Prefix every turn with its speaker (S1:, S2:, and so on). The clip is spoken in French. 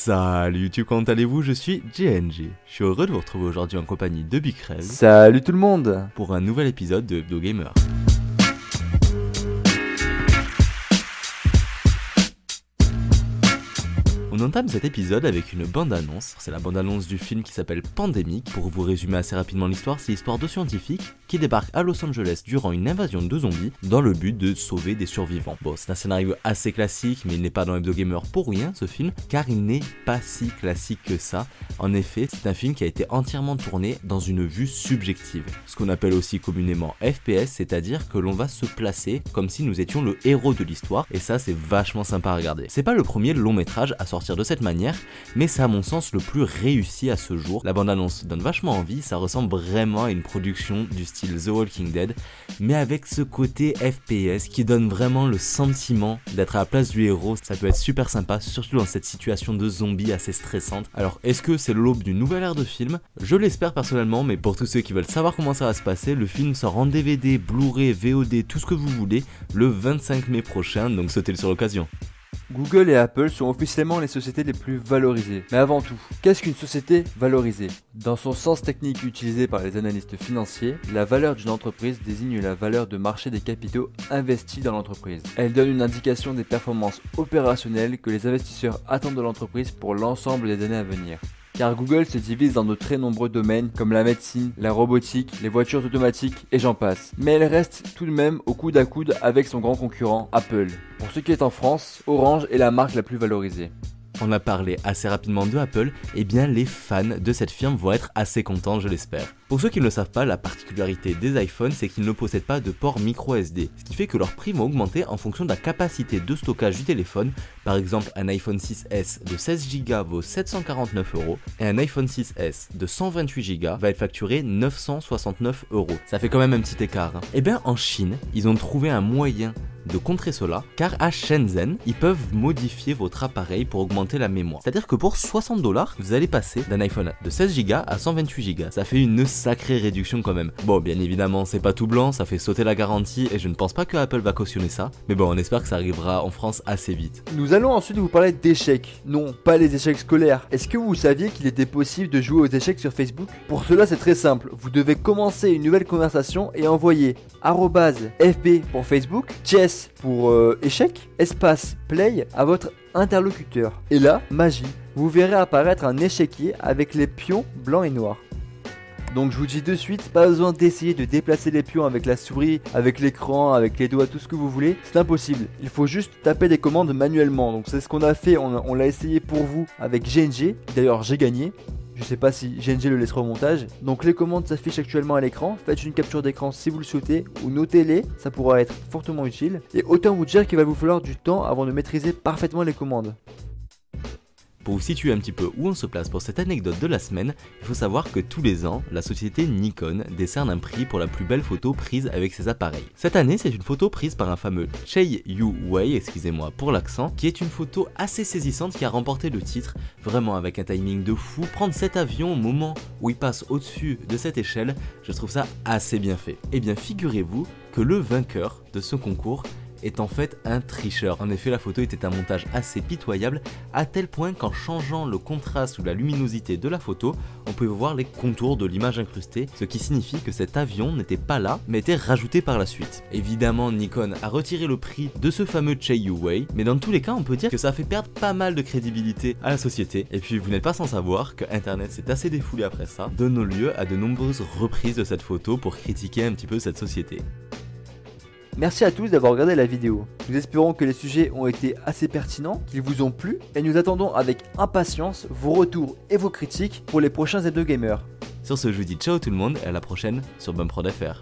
S1: Salut YouTube, comment allez-vous? Je suis JNG. Je suis heureux de vous retrouver aujourd'hui en compagnie de Bicrel.
S2: Salut tout le monde.
S1: Pour un nouvel épisode de Hebdo Gamer. On entame cet épisode avec une bande-annonce. C'est la bande-annonce du film qui s'appelle Pandemic. Pour vous résumer assez rapidement l'histoire, c'est l'histoire de scientifiques qui débarquent à Los Angeles durant une invasion de zombies dans le but de sauver des survivants. Bon, c'est un scénario assez classique, mais il n'est pas dans Hebdo Gamer pour rien ce film, car il n'est pas si classique que ça. En effet, c'est un film qui a été entièrement tourné dans une vue subjective, ce qu'on appelle aussi communément FPS, c'est-à-dire que l'on va se placer comme si nous étions le héros de l'histoire, et ça c'est vachement sympa à regarder. C'est pas le premier long métrage à sortir de cette manière, mais c'est à mon sens le plus réussi à ce jour. La bande-annonce donne vachement envie, ça ressemble vraiment à une production du style The Walking Dead, mais avec ce côté FPS qui donne vraiment le sentiment d'être à la place du héros. Ça peut être super sympa, surtout dans cette situation de zombie assez stressante. Alors est-ce que c'est l'aube d'une nouvelle ère de film? Je l'espère personnellement, mais pour tous ceux qui veulent savoir comment ça va se passer, le film sort en DVD, Blu-ray, VOD, tout ce que vous voulez, le 25 mai prochain, donc sautez-le sur l'occasion.
S2: Google et Apple sont officiellement les sociétés les plus valorisées. Mais avant tout, qu'est-ce qu'une société valorisée? Dans son sens technique utilisé par les analystes financiers, la valeur d'une entreprise désigne la valeur de marché des capitaux investis dans l'entreprise. Elle donne une indication des performances opérationnelles que les investisseurs attendent de l'entreprise pour l'ensemble des années à venir. Car Google se divise dans de très nombreux domaines comme la médecine, la robotique, les voitures automatiques et j'en passe. Mais elle reste tout de même au coude à coude avec son grand concurrent Apple. Pour ce qui est en France, Orange est la marque la plus valorisée.
S1: On a parlé assez rapidement de Apple, et bien les fans de cette firme vont être assez contents, je l'espère. Pour ceux qui ne le savent pas, la particularité des iPhones, c'est qu'ils ne possèdent pas de port micro SD, ce qui fait que leurs prix vont augmenter en fonction de la capacité de stockage du téléphone. Par exemple, un iPhone 6S de 16Go vaut 749€ et un iPhone 6S de 128Go va être facturé 969€. Ça fait quand même un petit écart. Et bien en Chine, ils ont trouvé un moyen de contrer cela, car à Shenzhen, ils peuvent modifier votre appareil pour augmenter la mémoire. C'est-à-dire que pour 60$, vous allez passer d'un iPhone de 16Go à 128Go. Ça fait une sacrée réduction quand même. Bon, bien évidemment, c'est pas tout blanc, ça fait sauter la garantie et je ne pense pas que Apple va cautionner ça. Mais bon, on espère que ça arrivera en France assez vite.
S2: Nous allons ensuite vous parler d'échecs. Non, pas les échecs scolaires. Est-ce que vous saviez qu'il était possible de jouer aux échecs sur Facebook? Pour cela, c'est très simple. Vous devez commencer une nouvelle conversation et envoyer @fb pour Facebook, chess pour échec, espace play à votre interlocuteur. Et là, magie, vous verrez apparaître un échiquier avec les pions blancs et noirs. Donc je vous dis de suite, pas besoin d'essayer de déplacer les pions avec la souris, avec l'écran, avec les doigts, tout ce que vous voulez, c'est impossible. Il faut juste taper des commandes manuellement. Donc c'est ce qu'on a fait, on l'a essayé pour vous avec GNG, d'ailleurs j'ai gagné. Je sais pas si GNG le laissera au montage. Donc les commandes s'affichent actuellement à l'écran. Faites une capture d'écran si vous le souhaitez ou notez-les, ça pourra être fortement utile. Et autant vous dire qu'il va vous falloir du temps avant de maîtriser parfaitement les commandes.
S1: Pour vous situer un petit peu où on se place pour cette anecdote de la semaine, il faut savoir que tous les ans, la société Nikon décerne un prix pour la plus belle photo prise avec ses appareils. Cette année, c'est une photo prise par un fameux Chai Yu-wei, excusez-moi pour l'accent, qui est une photo assez saisissante qui a remporté le titre, vraiment avec un timing de fou. Prendre cet avion au moment où il passe au-dessus de cette échelle, je trouve ça assez bien fait. Et bien figurez-vous que le vainqueur de ce concours est en fait un tricheur. En effet, la photo était un montage assez pitoyable, à tel point qu'en changeant le contraste ou la luminosité de la photo, on pouvait voir les contours de l'image incrustée, ce qui signifie que cet avion n'était pas là, mais était rajouté par la suite. Évidemment, Nikon a retiré le prix de ce fameux Chai Yu-wei, mais dans tous les cas, on peut dire que ça a fait perdre pas mal de crédibilité à la société. Et puis, vous n'êtes pas sans savoir que Internet s'est assez défoulé après ça, donnant lieu à de nombreuses reprises de cette photo pour critiquer un petit peu cette société.
S2: Merci à tous d'avoir regardé la vidéo. Nous espérons que les sujets ont été assez pertinents, qu'ils vous ont plu, et nous attendons avec impatience vos retours et vos critiques pour les prochains Hebdo Gamers.
S1: Sur ce, je vous dis ciao tout le monde et à la prochaine sur BumProd FR.